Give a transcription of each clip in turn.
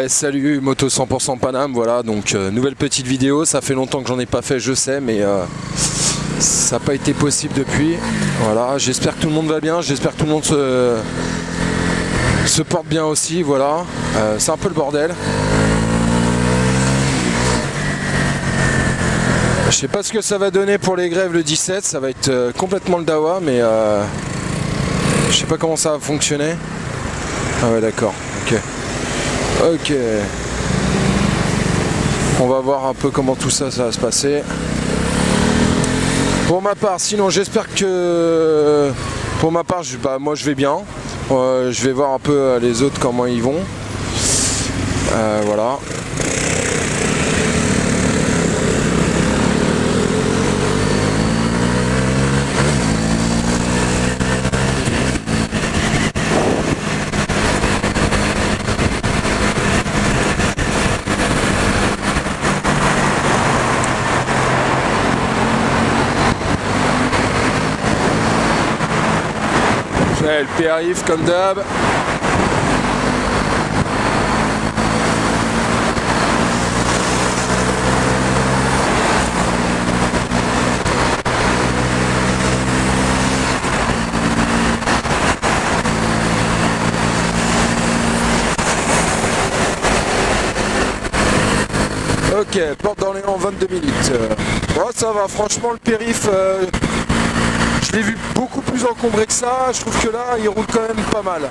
Salut Moto 100% Paname, voilà donc nouvelle petite vidéo, ça fait longtemps que j'en ai pas fait je sais mais ça n'a pas été possible depuis. Voilà, j'espère que tout le monde va bien, j'espère que tout le monde se porte bien aussi, voilà. C'est un peu le bordel. Je sais pas ce que ça va donner pour les grèves le 17, ça va être complètement le dawa mais je sais pas comment ça va fonctionner. Ah ouais d'accord, ok. Ok. On va voir un peu comment tout ça va se passer. Pour ma part, sinon j'espère que... Pour ma part, moi je vais bien. Je vais voir un peu les autres comment ils vont. Voilà. Le périph comme d'hab. Ok, porte d'Orléans en 22 minutes. Oh, ça va, franchement le périph... Je l'ai vu beaucoup plus encombré que ça, je trouve que là il roule quand même pas mal.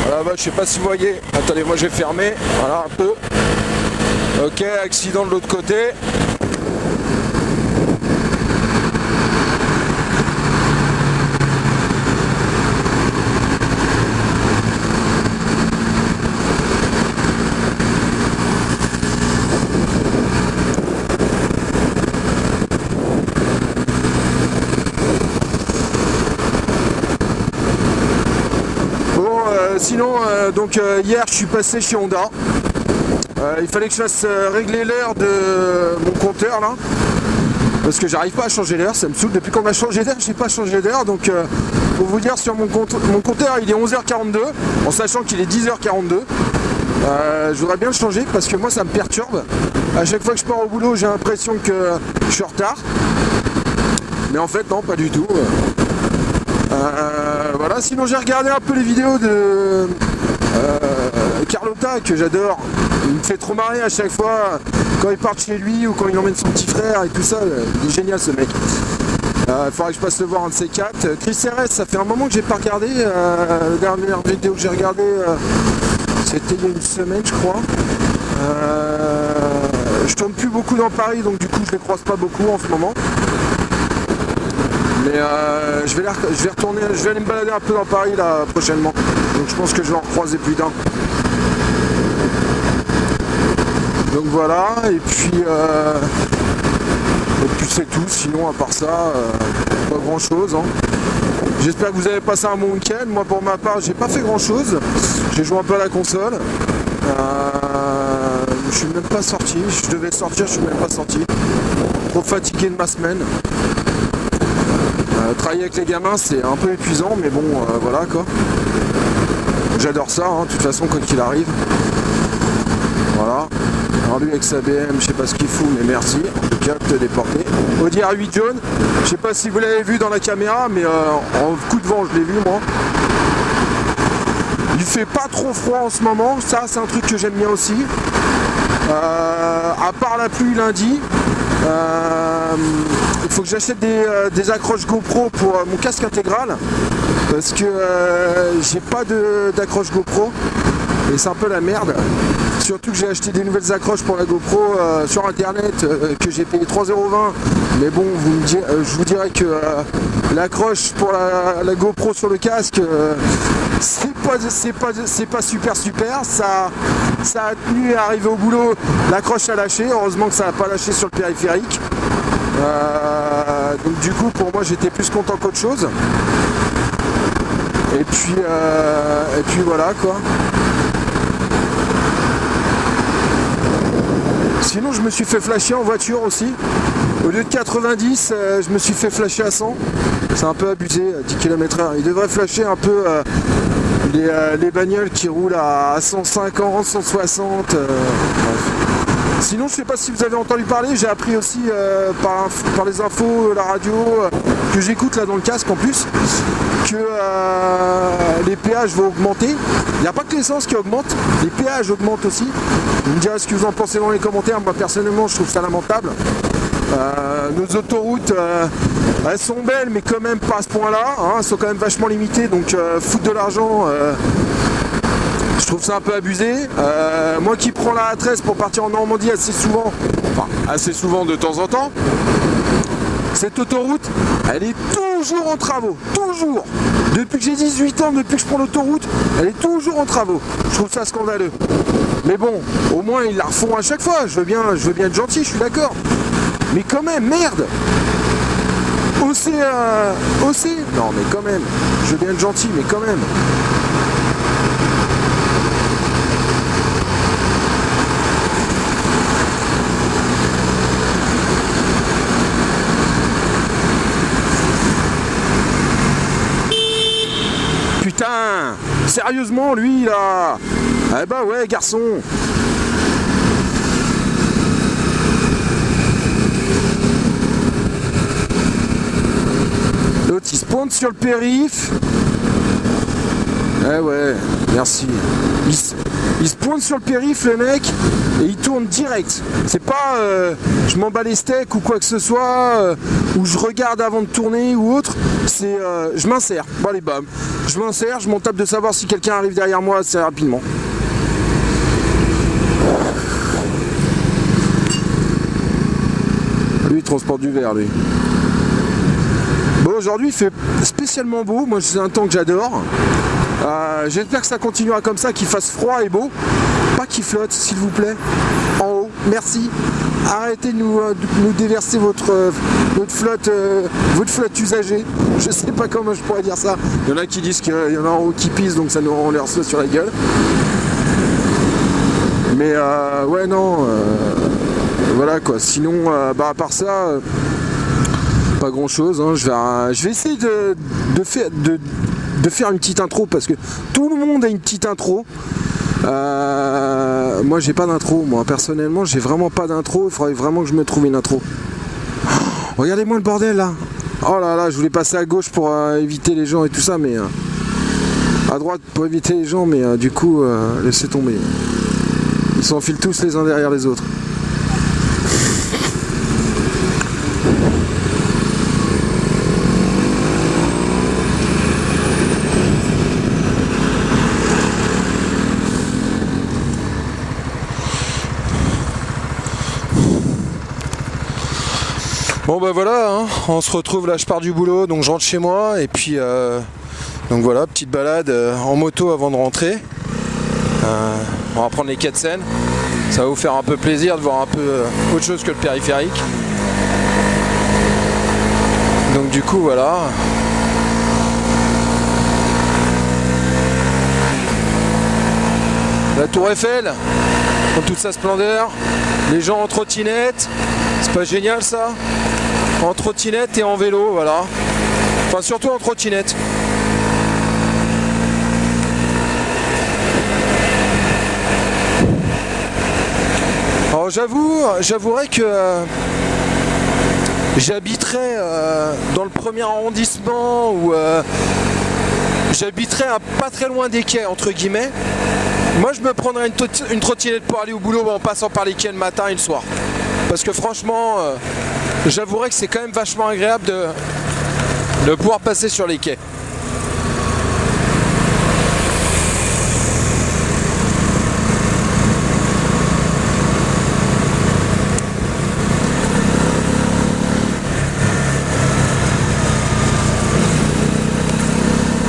Voilà, bah, je sais pas si vous voyez, attendez moi je vais fermer, voilà un peu. Ok, accident de l'autre côté. Sinon, hier je suis passé chez Honda. Il fallait que je fasse régler l'air de mon compteur là. Parce que j'arrive pas à changer l'air, ça me saoule. Depuis qu'on a changé d'air, j'ai pas changé d'air. Donc pour vous dire, sur mon compteur il est 11h42, en sachant qu'il est 10h42. Je voudrais bien le changer parce que moi ça me perturbe. À chaque fois que je pars au boulot, j'ai l'impression que je suis en retard. Mais en fait non, pas du tout. Voilà, sinon j'ai regardé un peu les vidéos de Carlotta que j'adore. Il me fait trop marrer à chaque fois quand il part chez lui ou quand il emmène son petit frère et tout ça. Il est génial ce mec. Il faudrait que je passe le voir un de ces quatre. Chris RS, ça fait un moment que j'ai pas regardé. La dernière vidéo que j'ai regardé c'était il y a une semaine je crois. Je tourne plus beaucoup dans Paris donc du coup je les croise pas beaucoup en ce moment. Mais je vais aller me balader un peu dans Paris là prochainement. Donc je pense que je vais en recroiser plus d'un. Donc voilà, et puis c'est tout, sinon à part ça, pas grand chose. Hein. J'espère que vous avez passé un bon week-end. Moi pour ma part j'ai pas fait grand chose. J'ai joué un peu à la console. Je suis même pas sorti. Je devais sortir, je suis même pas sorti. Trop fatigué de ma semaine. Travailler avec les gamins c'est un peu épuisant mais bon voilà quoi. J'adore ça hein, de toute façon quoi qu'il arrive. Voilà. Alors lui avec sa BM je sais pas ce qu'il fout mais merci. En tout cas te déporter. Audi R8 jaune. Je sais pas si vous l'avez vu dans la caméra mais en coup de vent je l'ai vu moi. Il fait pas trop froid en ce moment. Ça c'est un truc que j'aime bien aussi. À part la pluie lundi. Il faut que j'achète des accroches GoPro pour mon casque intégral parce que j'ai pas d'accroche GoPro et c'est un peu la merde. Surtout que j'ai acheté des nouvelles accroches pour la GoPro sur internet que j'ai payé 3,20 €. Mais bon, je vous dirais que l'accroche pour la GoPro sur le casque, c'est pas super. Ça a tenu à arriver au boulot, l'accroche a lâché. Heureusement que ça n'a pas lâché sur le périphérique. Donc du coup pour moi j'étais plus content qu'autre chose. Et puis voilà quoi. Sinon je me suis fait flasher en voiture aussi. Au lieu de 90, je me suis fait flasher à 100. C'est un peu abusé, 10 km/h. Il devrait flasher un peu les bagnoles qui roulent à 150, 160. Bref. Sinon, je sais pas si vous avez entendu parler, j'ai appris aussi par les infos, la radio, que j'écoute là dans le casque en plus, que les péages vont augmenter. Il n'y a pas que l'essence qui augmente, les péages augmentent aussi. Vous me direz ce que vous en pensez dans les commentaires. Moi personnellement, je trouve ça lamentable. Nos autoroutes, elles sont belles, mais quand même pas à ce point-là. Elles sont quand même vachement limitées, donc foutre de l'argent. Je trouve ça un peu abusé. Moi qui prends la A13 pour partir en Normandie assez souvent de temps en temps, cette autoroute, elle est toujours en travaux, toujours. Depuis que j'ai 18 ans, depuis que je prends l'autoroute, elle est toujours en travaux. Je trouve ça scandaleux. Mais bon, au moins ils la refont à chaque fois. Je veux bien être gentil, je suis d'accord. Mais quand même, merde. OC, non mais quand même. Je veux bien être gentil, mais quand même. Putain, sérieusement lui là. Eh bah ouais garçon. L'autre il se pointe sur le périph. Eh ouais, merci. Il se pointe sur le périph le mec et il tourne direct. C'est pas je m'en bats les steaks ou quoi que ce soit, ou je regarde avant de tourner ou autre. C'est je m'insère. Bon allez bam. Je m'insère, je m'en tape de savoir si quelqu'un arrive derrière moi assez rapidement. Lui il transporte du verre lui. Bon aujourd'hui il fait spécialement beau, moi c'est un temps que j'adore. J'espère que ça continuera comme ça, qu'il fasse froid et beau. Pas qu'il flotte s'il vous plaît. En haut, merci. Arrêtez de nous déverser votre flotte usagée. Je sais pas comment je pourrais dire ça. Il y en a qui disent qu'il y en a en haut qui pissent, donc ça nous rend l'air sur la gueule. Mais ouais non, voilà quoi. Sinon, à part ça, pas grand chose. Hein. Je vais essayer de faire une petite intro parce que tout le monde a une petite intro. Moi j'ai pas d'intro, moi personnellement j'ai vraiment pas d'intro, il faudrait vraiment que je me trouve une intro. Oh, regardez-moi le bordel là. Oh là là, je voulais passer à gauche pour éviter les gens et tout ça, mais à droite pour éviter les gens, mais du coup laissez tomber. Ils s'enfilent tous les uns derrière les autres. Bon bah voilà, hein, on se retrouve là, je pars du boulot, donc je rentre chez moi et puis donc voilà, petite balade en moto avant de rentrer. On va prendre les 4 scènes, ça va vous faire un peu plaisir de voir un peu autre chose que le périphérique. Donc du coup voilà. La tour Eiffel, dans toute sa splendeur, les gens en trottinette, c'est pas génial ça? En trottinette et en vélo, voilà. Enfin surtout en trottinette. Alors j'avouerais que j'habiterais dans le premier arrondissement ou j'habiterais pas très loin des quais entre guillemets. Moi je me prendrais une trottinette pour aller au boulot en passant par les quais le matin et le soir. Parce que franchement, j'avouerais que c'est quand même vachement agréable de pouvoir passer sur les quais.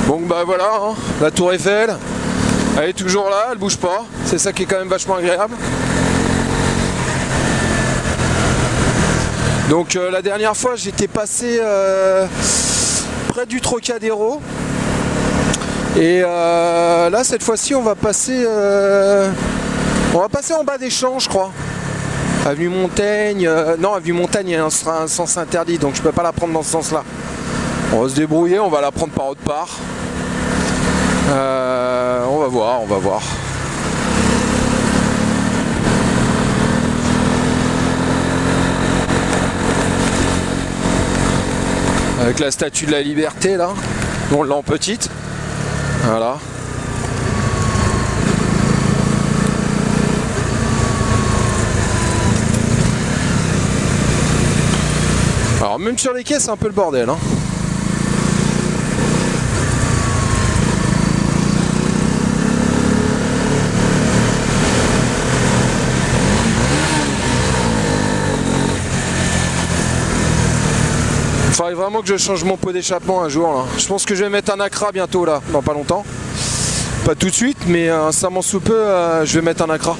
Donc bah voilà, hein, la tour Eiffel, elle est toujours là, elle bouge pas, c'est ça qui est quand même vachement agréable. Donc la dernière fois j'étais passé près du Trocadéro et là cette fois-ci on va passer en bas des champs je crois. Avenue Montaigne, non, avenue Montaigne, il y a un sens interdit, donc je peux pas la prendre dans ce sens-là. On va se débrouiller, on va la prendre par autre part. On va voir, on va voir. Avec la statue de la liberté là, on l'a en petite. Voilà. Alors même sur les quais c'est un peu le bordel hein. Il faudrait vraiment que je change mon pot d'échappement un jour là. Je pense que je vais mettre un Accra bientôt là, dans pas longtemps. Pas tout de suite, mais incessamment sous peu, je vais mettre un Accra.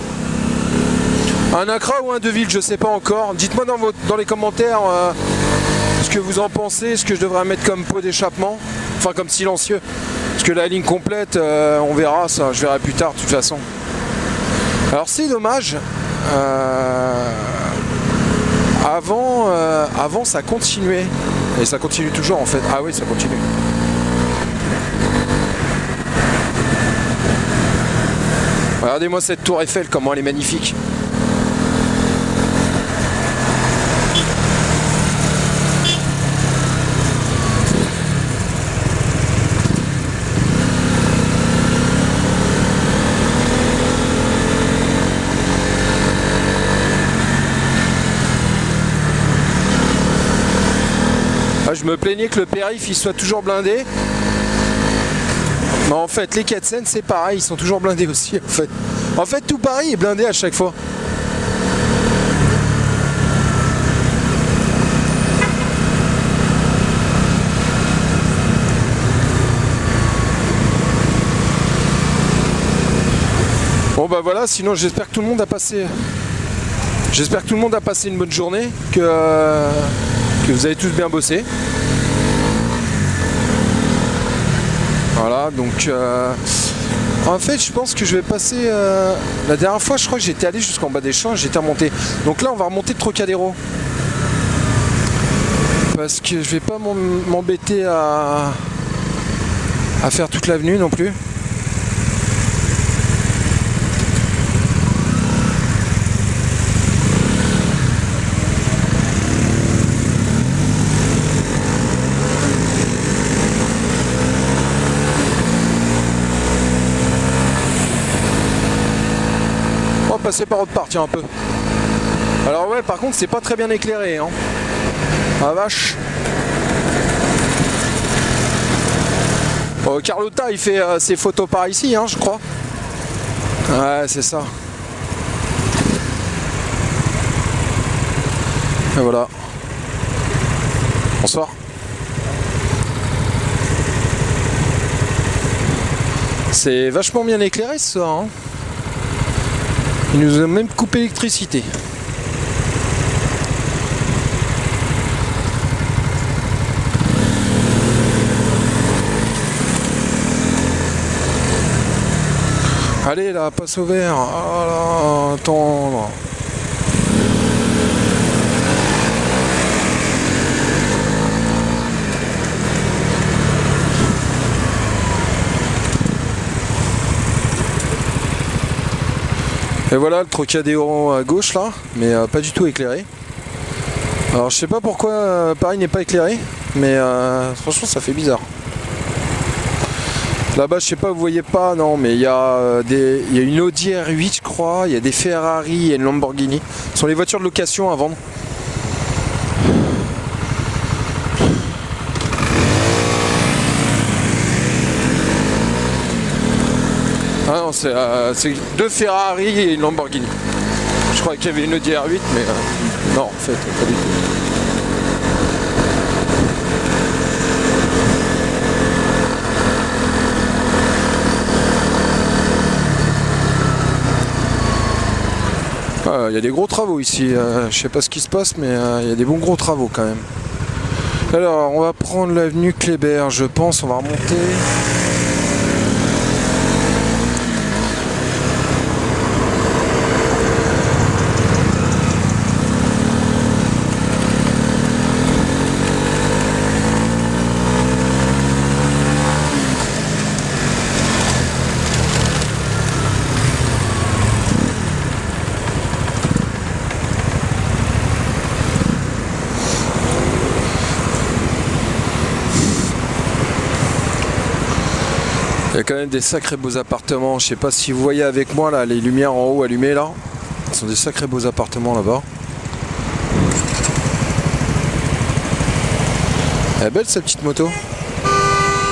Un Accra ou un Deville, je sais pas encore. Dites-moi dans les commentaires ce que vous en pensez, ce que je devrais mettre comme pot d'échappement, enfin comme silencieux. Parce que la ligne complète, on verra ça, je verrai plus tard de toute façon. Alors c'est dommage. Avant ça continuait. Et ça continue toujours en fait. Ah oui, ça continue. Regardez-moi cette tour Eiffel, comment elle est magnifique. Je me plaignais que le périph' il soit toujours blindé. Mais en fait les quais de Seine c'est pareil, ils sont toujours blindés aussi en fait. En fait tout Paris est blindé à chaque fois. Bon bah voilà, sinon j'espère que tout le monde a passé. J'espère que tout le monde a passé une bonne journée, que vous avez tous bien bossé. Voilà, donc en fait je pense que je vais passer la dernière fois je crois que j'étais allé jusqu'en bas des champs, j'étais remonté. Donc là on va remonter de Trocadéro. Parce que je vais pas m'embêter à faire toute l'avenue non plus. Passer par autre part, tiens un peu. Alors ouais, par contre c'est pas très bien éclairé hein. Ah vache. Carlotta il fait ses photos par ici hein, je crois. Ouais c'est ça. Et voilà. Bonsoir. C'est vachement bien éclairé ce soir hein. Il nous a même coupé l'électricité. Allez là, passe au vert. Oh là, attendre. Et voilà le Trocadéro à gauche là, mais pas du tout éclairé. Alors je sais pas pourquoi Paris n'est pas éclairé, mais franchement ça fait bizarre. Là-bas je sais pas, vous voyez pas, non, mais il y a une Audi R8 je crois, il y a des Ferrari et une Lamborghini. Ce sont les voitures de location à vendre. Ah non, c'est deux Ferrari et une Lamborghini. Je crois qu'il y avait une Audi R8, mais non, en fait, pas du tout. Il y a des gros travaux ici. Je sais pas ce qui se passe, mais il y a des bons gros travaux quand même. Alors, on va prendre l'avenue Kléber, je pense. On va remonter. Il y a quand même des sacrés beaux appartements. Je sais pas si vous voyez avec moi là les lumières en haut allumées là. Ce sont des sacrés beaux appartements là-bas. Elle est belle cette petite moto.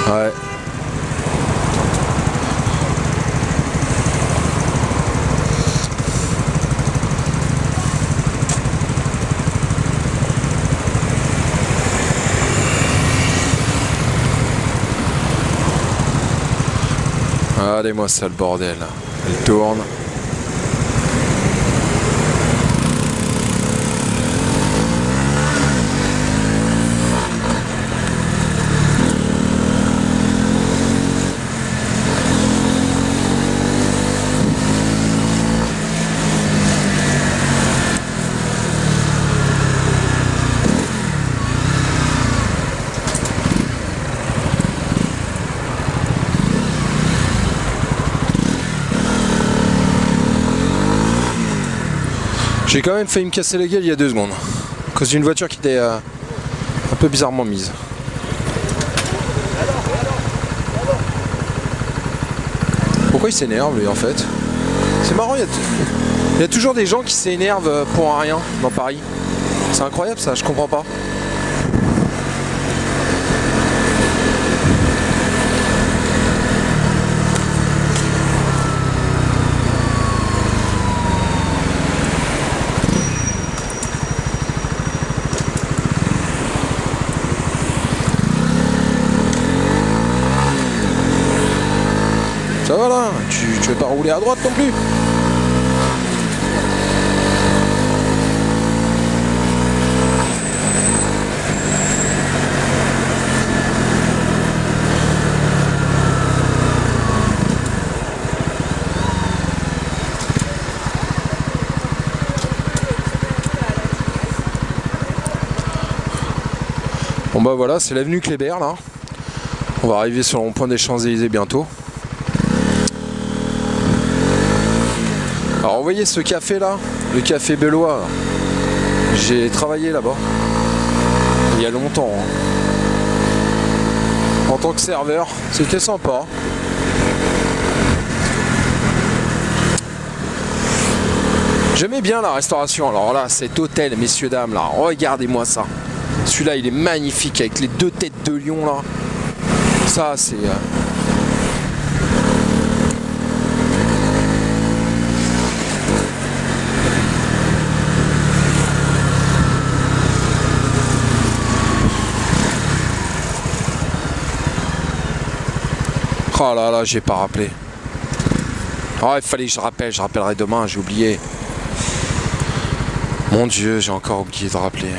Ouais. Regardez-moi ça le bordel. Elle tourne. J'ai quand même failli me casser la gueule il y a 2 secondes. À cause d'une voiture qui était un peu bizarrement mise. Pourquoi il s'énerve lui en fait? C'est marrant, il y a toujours des gens qui s'énervent pour un rien dans Paris. C'est incroyable ça, je comprends pas. Ça va là, tu veux pas rouler à droite non plus? Bon bah voilà, c'est l'avenue Kléber là. On va arriver sur le rond-point des Champs-Élysées bientôt. Alors vous voyez ce café là, le café Bellois, j'ai travaillé là-bas il y a longtemps hein. En tant que serveur, c'était sympa. J'aimais bien la restauration. Alors là, cet hôtel, messieurs dames là, regardez-moi ça. Celui-là il est magnifique avec les 2 têtes de lion là. Ça c'est... Oh là là, j'ai pas rappelé. Oh, il fallait que je rappelle, je rappellerai demain, j'ai oublié. Mon Dieu, j'ai encore oublié de rappeler.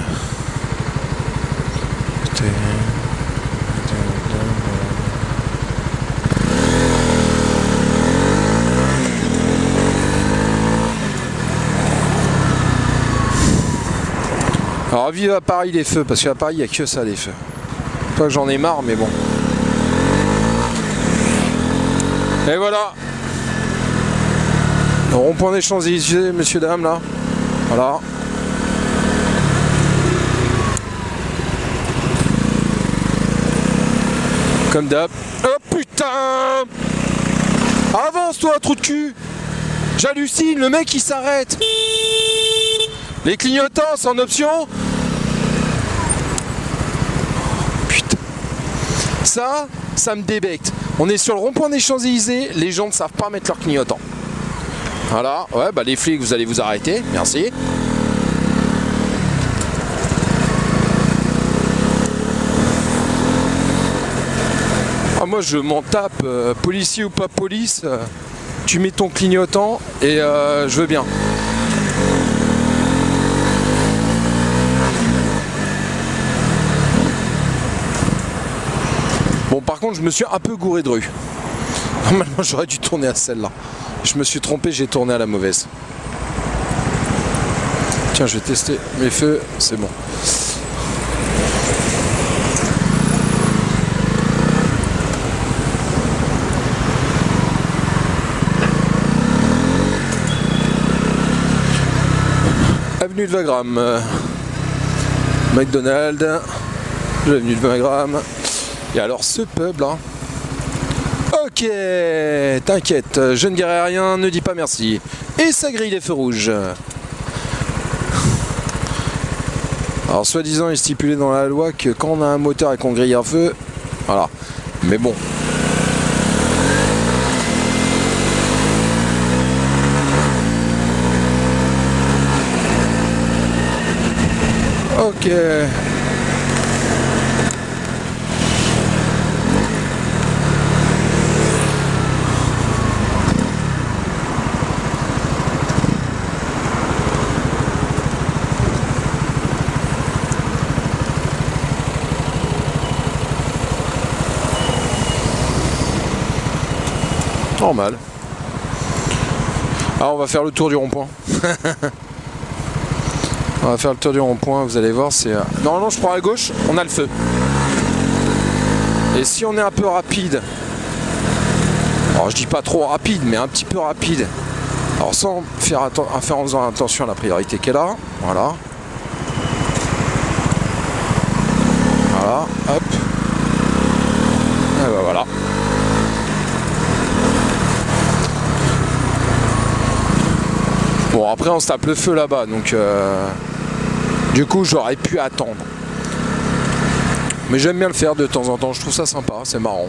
Alors vive à Paris les feux, parce qu'à Paris il n'y a que ça les feux. Pas que j'en ai marre, mais bon. Et voilà. Le rond-point des Champs-Élysées, messieurs, dames, là. Voilà. Comme d'hab. Oh putain! Avance-toi, trou de cul! J'hallucine, le mec il s'arrête! Les clignotants, c'est en option? Putain. Ça me débecte. On est sur le rond-point des Champs-Élysées, les gens ne savent pas mettre leur clignotant. Voilà, ouais, bah les flics, vous allez vous arrêter, merci. Ah, moi je m'en tape, policier ou pas police, tu mets ton clignotant et je veux bien. Bon, par contre, je me suis un peu gouré de rue. Normalement, j'aurais dû tourner à celle-là. Je me suis trompé, j'ai tourné à la mauvaise. Tiens, je vais tester mes feux, c'est bon. Avenue de Wagram. McDonald's. L'avenue de Wagram. Et alors ce pub là, oh Ok, t'inquiète, je ne dirai rien, ne dis pas merci. Et ça grille les feux rouges. Alors soi-disant il est stipulé dans la loi que quand on a un moteur et qu'on grille un feu, voilà. Mais bon. Ok. Normal. Alors on va faire le tour du rond-point. On va faire le tour du rond-point, vous allez voir, c'est... Normalement je prends à gauche, on a le feu. Et si on est un peu rapide, alors je dis pas trop rapide, mais un petit peu rapide, alors sans faire en faisant attention à la priorité qu'elle a, voilà. Voilà, hop. Et ben voilà. Bon après on se tape le feu là-bas, donc du coup j'aurais pu attendre. Mais j'aime bien le faire de temps en temps, je trouve ça sympa, c'est marrant.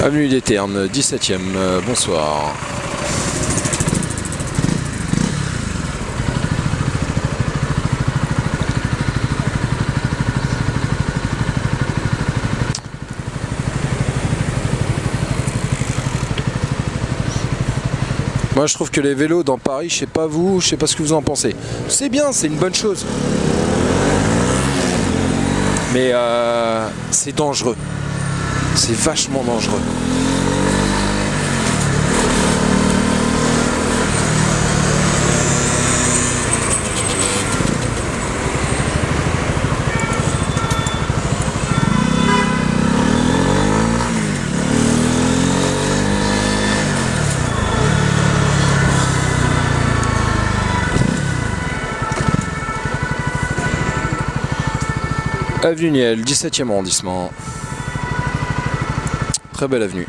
Avenue des Ternes, 17e, bonsoir. Moi je trouve que les vélos dans Paris, je sais pas vous, je sais pas ce que vous en pensez. C'est bien, c'est une bonne chose. Mais c'est dangereux. C'est vachement dangereux. Avenue Niel, 17e arrondissement. Très belle avenue.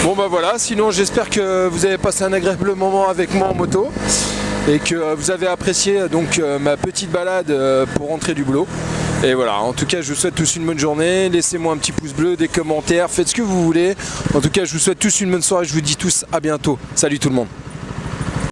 Bon bah voilà, sinon j'espère que vous avez passé un agréable moment avec moi en moto et que vous avez apprécié donc ma petite balade pour rentrer du boulot. Et voilà, en tout cas je vous souhaite tous une bonne journée, laissez-moi un petit pouce bleu, des commentaires, faites ce que vous voulez. En tout cas je vous souhaite tous une bonne soirée, je vous dis tous à bientôt. Salut tout le monde.